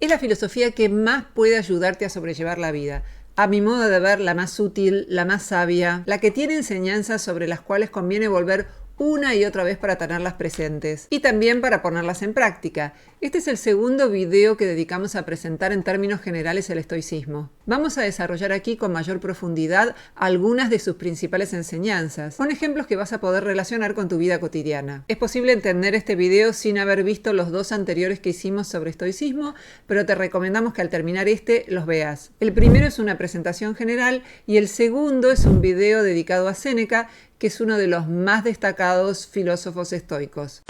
Es la filosofía que más puede ayudarte a sobrellevar la vida. A mi modo de ver, la más útil, la más sabia, la que tiene enseñanzas sobre las cuales conviene volver una y otra vez para tenerlas presentes y también para ponerlas en práctica. Este es el segundo video que dedicamos a presentar en términos generales el estoicismo. Vamos a desarrollar aquí con mayor profundidad algunas de sus principales enseñanzas, con ejemplos que vas a poder relacionar con tu vida cotidiana. Es posible entender este video sin haber visto los dos anteriores que hicimos sobre estoicismo, pero te recomendamos que al terminar este los veas. El primero es una presentación general y el segundo es un video dedicado a Séneca, que es uno de los más destacados filósofos estoicos.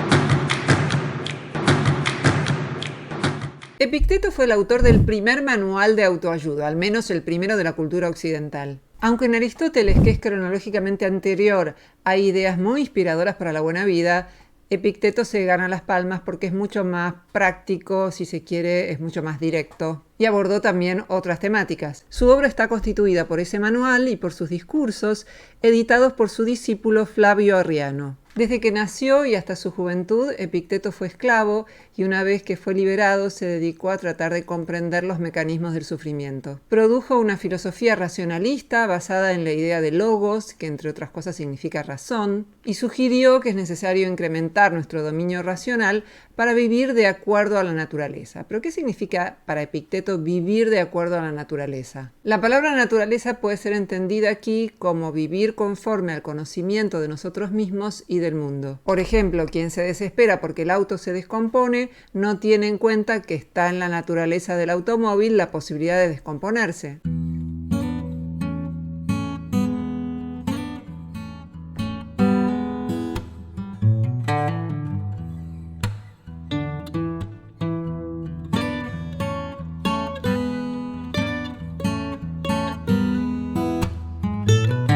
Epicteto fue el autor del primer manual de autoayuda, al menos el primero de la cultura occidental. Aunque en Aristóteles, que es cronológicamente anterior, hay ideas muy inspiradoras para la buena vida, Epicteto se gana las palmas porque es mucho más práctico, si se quiere, es mucho más directo. Y abordó también otras temáticas. Su obra está constituida por ese manual y por sus discursos, editados por su discípulo Flavio Arriano. Desde que nació y hasta su juventud, Epicteto fue esclavo y una vez que fue liberado se dedicó a tratar de comprender los mecanismos del sufrimiento. Produjo una filosofía racionalista basada en la idea de logos, que entre otras cosas significa razón, y sugirió que es necesario incrementar nuestro dominio racional para vivir de acuerdo a la naturaleza. ¿Pero qué significa para Epicteto vivir de acuerdo a la naturaleza? La palabra naturaleza puede ser entendida aquí como vivir conforme al conocimiento de nosotros mismos y del mundo. Por ejemplo, quien se desespera porque el auto se descompone no tiene en cuenta que está en la naturaleza del automóvil la posibilidad de descomponerse.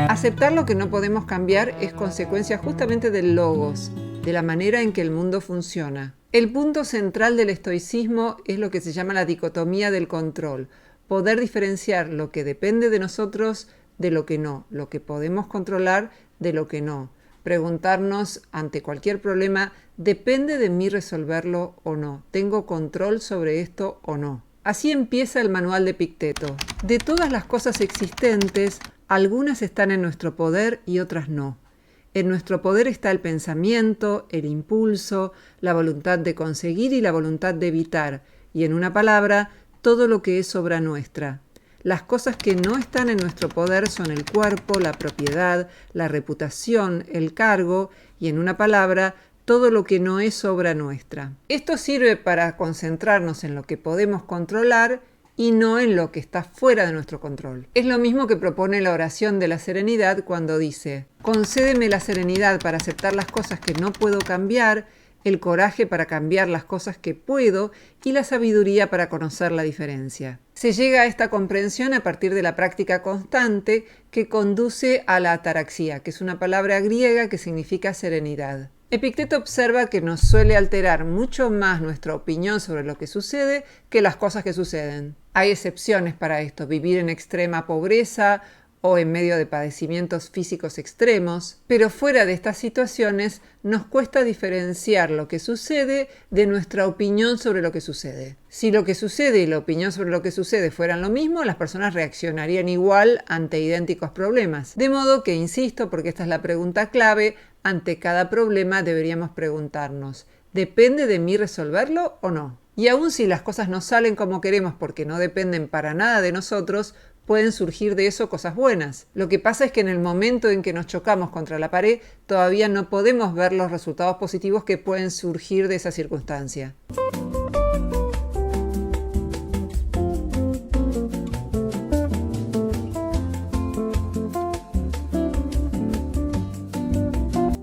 Aceptar lo que no podemos cambiar es consecuencia justamente del logos, de la manera en que el mundo funciona. El punto central del estoicismo es lo que se llama la dicotomía del control, poder diferenciar lo que depende de nosotros de lo que no, lo que podemos controlar de lo que no. Preguntarnos ante cualquier problema, ¿depende de mí resolverlo o no? ¿Tengo control sobre esto o no? Así empieza el manual de Epicteto. De todas las cosas existentes, algunas están en nuestro poder y otras no. En nuestro poder está el pensamiento, el impulso, la voluntad de conseguir y la voluntad de evitar, y en una palabra, todo lo que es obra nuestra. Las cosas que no están en nuestro poder son el cuerpo, la propiedad, la reputación, el cargo, y en una palabra, todo lo que no es obra nuestra. Esto sirve para concentrarnos en lo que podemos controlar y no en lo que está fuera de nuestro control. Es lo mismo que propone la oración de la serenidad cuando dice: concédeme la serenidad para aceptar las cosas que no puedo cambiar, el coraje para cambiar las cosas que puedo y la sabiduría para conocer la diferencia. Se llega a esta comprensión a partir de la práctica constante que conduce a la ataraxia, que es una palabra griega que significa serenidad. Epicteto observa que nos suele alterar mucho más nuestra opinión sobre lo que sucede que las cosas que suceden. Hay excepciones para esto: vivir en extrema pobreza o en medio de padecimientos físicos extremos, pero fuera de estas situaciones nos cuesta diferenciar lo que sucede de nuestra opinión sobre lo que sucede. Si lo que sucede y la opinión sobre lo que sucede fueran lo mismo, las personas reaccionarían igual ante idénticos problemas. De modo que, insisto, porque esta es la pregunta clave, ante cada problema deberíamos preguntarnos: ¿depende de mí resolverlo o no? Y aun si las cosas no salen como queremos porque no dependen para nada de nosotros, pueden surgir de eso cosas buenas. Lo que pasa es que en el momento en que nos chocamos contra la pared, todavía no podemos ver los resultados positivos que pueden surgir de esa circunstancia.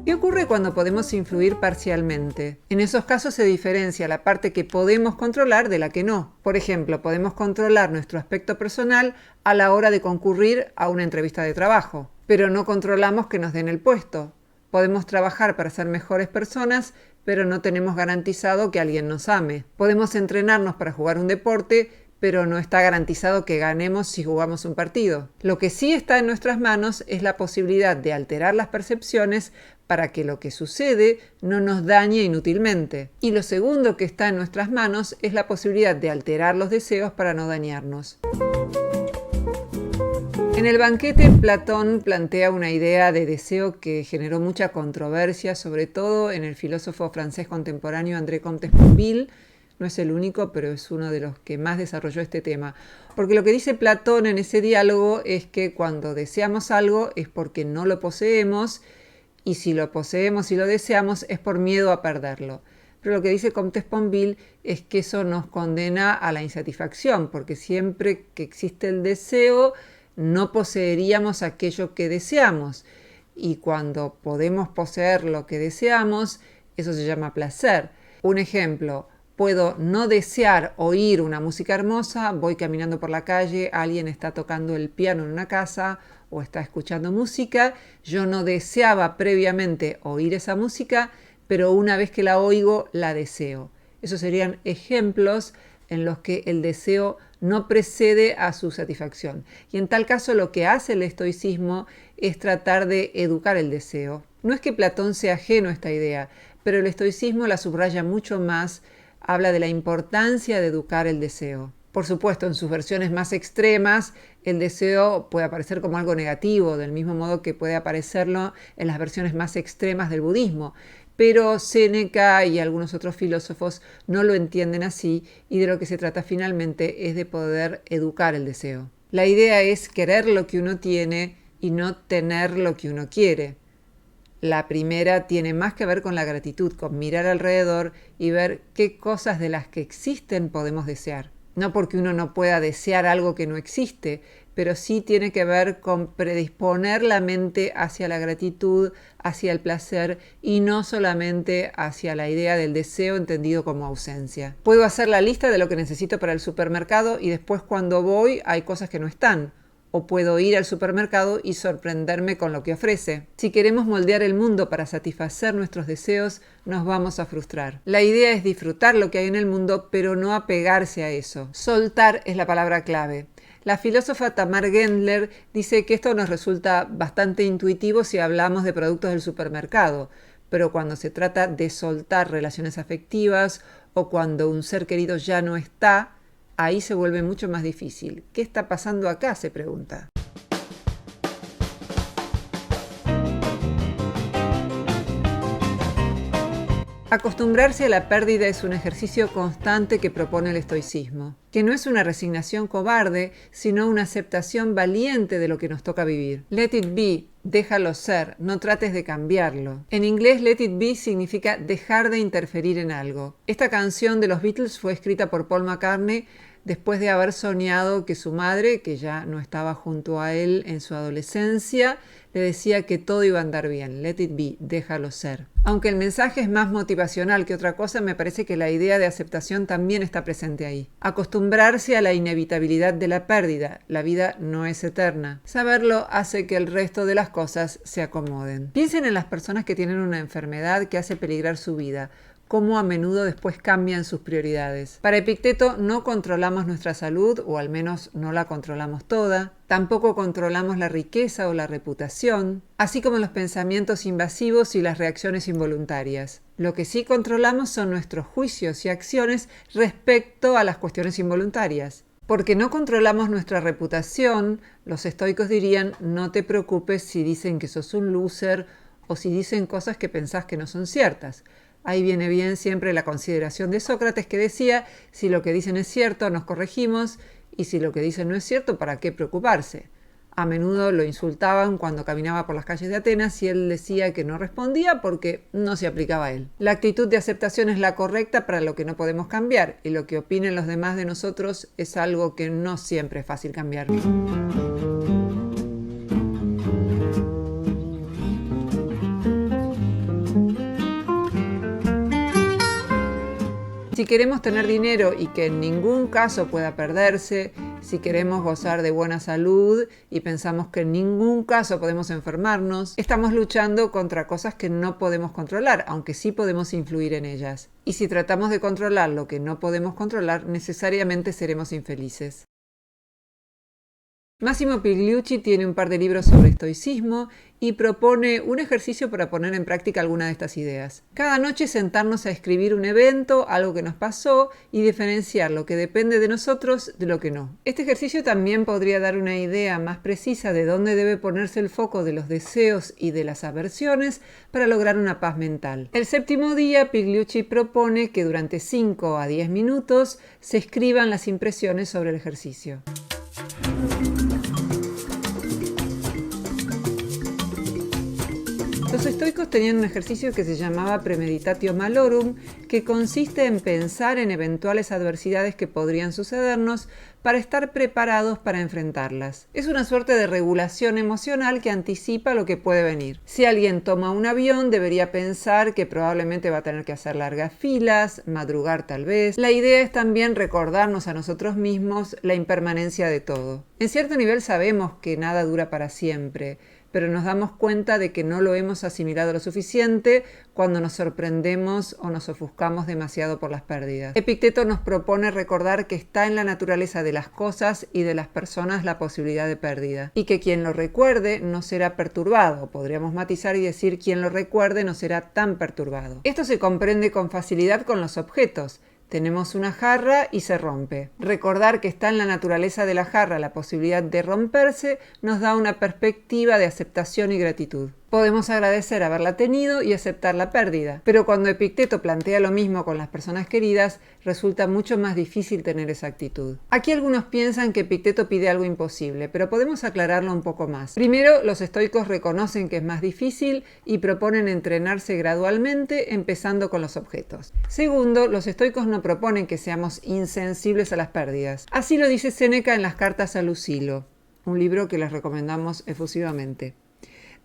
¿Qué ocurre cuando podemos influir parcialmente? En esos casos se diferencia la parte que podemos controlar de la que no. Por ejemplo, podemos controlar nuestro aspecto personal a la hora de concurrir a una entrevista de trabajo, pero no controlamos que nos den el puesto. Podemos trabajar para ser mejores personas, pero no tenemos garantizado que alguien nos ame. Podemos entrenarnos para jugar un deporte, pero no está garantizado que ganemos si jugamos un partido. Lo que sí está en nuestras manos es la posibilidad de alterar las percepciones para que lo que sucede no nos dañe inútilmente. Y lo segundo que está en nuestras manos es la posibilidad de alterar los deseos para no dañarnos. En el banquete, Platón plantea una idea de deseo que generó mucha controversia, sobre todo en el filósofo francés contemporáneo André Comte Sponville. No es el único, pero es uno de los que más desarrolló este tema. Porque lo que dice Platón en ese diálogo es que cuando deseamos algo es porque no lo poseemos, y si lo poseemos y lo deseamos es por miedo a perderlo. Pero lo que dice Comte Sponville es que eso nos condena a la insatisfacción, porque siempre que existe el deseo, no poseeríamos aquello que deseamos. Y cuando podemos poseer lo que deseamos, eso se llama placer. Un ejemplo, puedo no desear oír una música hermosa, voy caminando por la calle, alguien está tocando el piano en una casa o está escuchando música, yo no deseaba previamente oír esa música, pero una vez que la oigo, la deseo. Esos serían ejemplos en los que el deseo no precede a su satisfacción. Y en tal caso lo que hace el estoicismo es tratar de educar el deseo. No es que Platón sea ajeno a esta idea, pero el estoicismo la subraya mucho más, habla de la importancia de educar el deseo. Por supuesto, en sus versiones más extremas, el deseo puede aparecer como algo negativo, del mismo modo que puede aparecerlo en las versiones más extremas del budismo. Pero Séneca y algunos otros filósofos no lo entienden así, y de lo que se trata finalmente es de poder educar el deseo. La idea es querer lo que uno tiene y no tener lo que uno quiere. La primera tiene más que ver con la gratitud, con mirar alrededor y ver qué cosas de las que existen podemos desear. No porque uno no pueda desear algo que no existe, pero sí tiene que ver con predisponer la mente hacia la gratitud, hacia el placer y no solamente hacia la idea del deseo entendido como ausencia. Puedo hacer la lista de lo que necesito para el supermercado y después cuando voy hay cosas que no están. O puedo ir al supermercado y sorprenderme con lo que ofrece. Si queremos moldear el mundo para satisfacer nuestros deseos, nos vamos a frustrar. La idea es disfrutar lo que hay en el mundo, pero no apegarse a eso. Soltar es la palabra clave. La filósofa Tamar Gendler dice que esto nos resulta bastante intuitivo si hablamos de productos del supermercado, pero cuando se trata de soltar relaciones afectivas o cuando un ser querido ya no está, ahí se vuelve mucho más difícil. ¿Qué está pasando acá?, se pregunta. Acostumbrarse a la pérdida es un ejercicio constante que propone el estoicismo, que no es una resignación cobarde, sino una aceptación valiente de lo que nos toca vivir. Let it be, déjalo ser, no trates de cambiarlo. En inglés, let it be significa dejar de interferir en algo. Esta canción de los Beatles fue escrita por Paul McCartney después de haber soñado que su madre, que ya no estaba junto a él en su adolescencia, le decía que todo iba a andar bien. Let it be, déjalo ser. Aunque el mensaje es más motivacional que otra cosa, me parece que la idea de aceptación también está presente ahí. Acostumbrarse a la inevitabilidad de la pérdida. La vida no es eterna. Saberlo hace que el resto de las cosas se acomoden. Piensen en las personas que tienen una enfermedad que hace peligrar su vida. Cómo a menudo después cambian sus prioridades. Para Epicteto no controlamos nuestra salud, o al menos no la controlamos toda. Tampoco controlamos la riqueza o la reputación, así como los pensamientos invasivos y las reacciones involuntarias. Lo que sí controlamos son nuestros juicios y acciones respecto a las cuestiones involuntarias. Porque no controlamos nuestra reputación, los estoicos dirían, no te preocupes si dicen que sos un loser o si dicen cosas que pensás que no son ciertas. Ahí viene bien siempre la consideración de Sócrates que decía, si lo que dicen es cierto, nos corregimos, y si lo que dicen no es cierto, ¿para qué preocuparse? A menudo lo insultaban cuando caminaba por las calles de Atenas y él decía que no respondía porque no se aplicaba a él. La actitud de aceptación es la correcta para lo que no podemos cambiar, y lo que opinen los demás de nosotros es algo que no siempre es fácil cambiar. Si queremos tener dinero y que en ningún caso pueda perderse, si queremos gozar de buena salud y pensamos que en ningún caso podemos enfermarnos, estamos luchando contra cosas que no podemos controlar, aunque sí podemos influir en ellas. Y si tratamos de controlar lo que no podemos controlar, necesariamente seremos infelices. Massimo Pigliucci tiene un par de libros sobre estoicismo y propone un ejercicio para poner en práctica alguna de estas ideas. Cada noche sentarnos a escribir un evento, algo que nos pasó, y diferenciar lo que depende de nosotros de lo que no. Este ejercicio también podría dar una idea más precisa de dónde debe ponerse el foco de los deseos y de las aversiones para lograr una paz mental. El séptimo día, Pigliucci propone que durante 5 a 10 minutos se escriban las impresiones sobre el ejercicio. Los estoicos tenían un ejercicio que se llamaba Premeditatio Malorum, que consiste en pensar en eventuales adversidades que podrían sucedernos para estar preparados para enfrentarlas. Es una suerte de regulación emocional que anticipa lo que puede venir. Si alguien toma un avión, debería pensar que probablemente va a tener que hacer largas filas, madrugar tal vez. La idea es también recordarnos a nosotros mismos la impermanencia de todo. En cierto nivel sabemos que nada dura para siempre, pero nos damos cuenta de que no lo hemos asimilado lo suficiente cuando nos sorprendemos o nos ofuscamos demasiado por las pérdidas. Epicteto nos propone recordar que está en la naturaleza de las cosas y de las personas la posibilidad de pérdida, y que quien lo recuerde no será perturbado. Podríamos matizar y decir quien lo recuerde no será tan perturbado. Esto se comprende con facilidad con los objetos. Tenemos una jarra y se rompe. Recordar que está en la naturaleza de la jarra la posibilidad de romperse nos da una perspectiva de aceptación y gratitud. Podemos agradecer haberla tenido y aceptar la pérdida, pero cuando Epicteto plantea lo mismo con las personas queridas, resulta mucho más difícil tener esa actitud. Aquí algunos piensan que Epicteto pide algo imposible, pero podemos aclararlo un poco más. Primero, los estoicos reconocen que es más difícil y proponen entrenarse gradualmente, empezando con los objetos. Segundo, los estoicos no proponen que seamos insensibles a las pérdidas. Así lo dice Séneca en las cartas a Lucilo, un libro que les recomendamos efusivamente.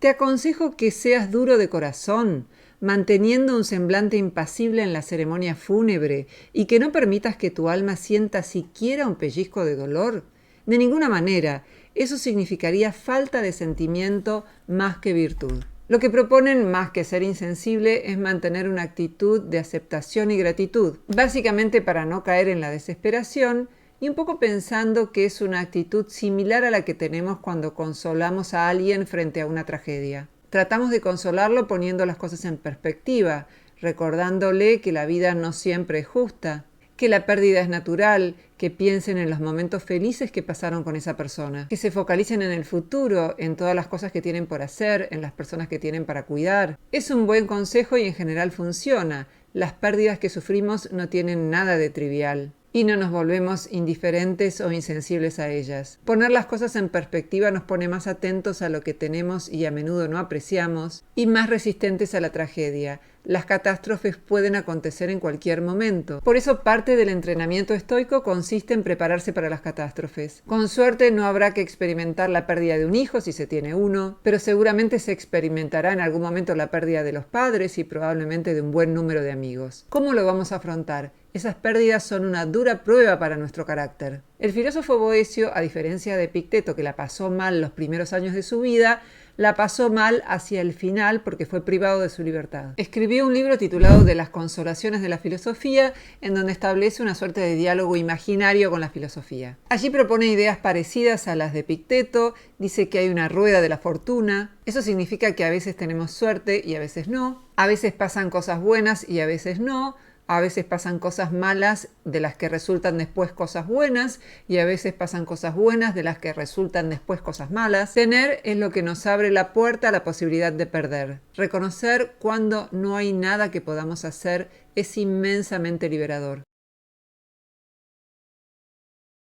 Te aconsejo que seas duro de corazón, manteniendo un semblante impasible en la ceremonia fúnebre, y que no permitas que tu alma sienta siquiera un pellizco de dolor. De ninguna manera, eso significaría falta de sentimiento más que virtud. Lo que proponen, más que ser insensible, es mantener una actitud de aceptación y gratitud, básicamente para no caer en la desesperación, y un poco pensando que es una actitud similar a la que tenemos cuando consolamos a alguien frente a una tragedia. Tratamos de consolarlo poniendo las cosas en perspectiva, recordándole que la vida no siempre es justa, que la pérdida es natural, que piensen en los momentos felices que pasaron con esa persona, que se focalicen en el futuro, en todas las cosas que tienen por hacer, en las personas que tienen para cuidar. Es un buen consejo y en general funciona. Las pérdidas que sufrimos no tienen nada de trivial. Y no nos volvemos indiferentes o insensibles a ellas. Poner las cosas en perspectiva nos pone más atentos a lo que tenemos y a menudo no apreciamos, y más resistentes a la tragedia. Las catástrofes pueden acontecer en cualquier momento. Por eso parte del entrenamiento estoico consiste en prepararse para las catástrofes. Con suerte no habrá que experimentar la pérdida de un hijo si se tiene uno, pero seguramente se experimentará en algún momento la pérdida de los padres y probablemente de un buen número de amigos. ¿Cómo lo vamos a afrontar? Esas pérdidas son una dura prueba para nuestro carácter. El filósofo Boecio, a diferencia de Epicteto, que la pasó mal los primeros años de su vida, la pasó mal hacia el final porque fue privado de su libertad. Escribió un libro titulado De las consolaciones de la filosofía, en donde establece una suerte de diálogo imaginario con la filosofía. Allí propone ideas parecidas a las de Epicteto, dice que hay una rueda de la fortuna. Eso significa que a veces tenemos suerte y a veces no. A veces pasan cosas buenas y a veces no. A veces pasan cosas malas de las que resultan después cosas buenas y a veces pasan cosas buenas de las que resultan después cosas malas. Tener es lo que nos abre la puerta a la posibilidad de perder. Reconocer cuando no hay nada que podamos hacer es inmensamente liberador.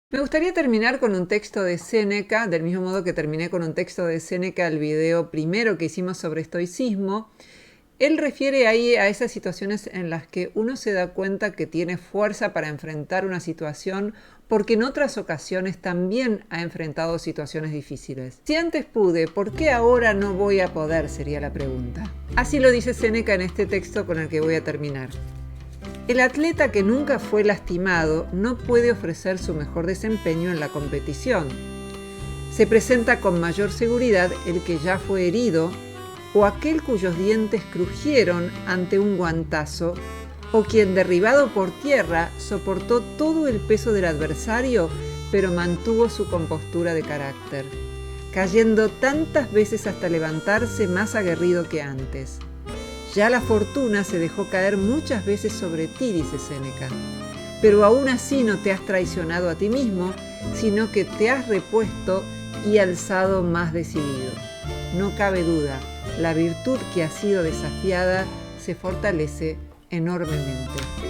Me gustaría terminar con un texto de Séneca, del mismo modo que terminé con un texto de Séneca el video primero que hicimos sobre estoicismo. Él refiere ahí a esas situaciones en las que uno se da cuenta que tiene fuerza para enfrentar una situación porque en otras ocasiones también ha enfrentado situaciones difíciles. Si antes pude, ¿por qué ahora no voy a poder? Sería la pregunta. Así lo dice Séneca en este texto con el que voy a terminar. El atleta que nunca fue lastimado no puede ofrecer su mejor desempeño en la competición. Se presenta con mayor seguridad el que ya fue herido, o aquel cuyos dientes crujieron ante un guantazo, o quien derribado por tierra soportó todo el peso del adversario pero mantuvo su compostura de carácter, cayendo tantas veces hasta levantarse más aguerrido que antes. Ya la fortuna se dejó caer muchas veces sobre ti, dice Séneca, pero aún así no te has traicionado a ti mismo, sino que te has repuesto y alzado más decidido. No cabe duda, la virtud que ha sido desafiada se fortalece enormemente.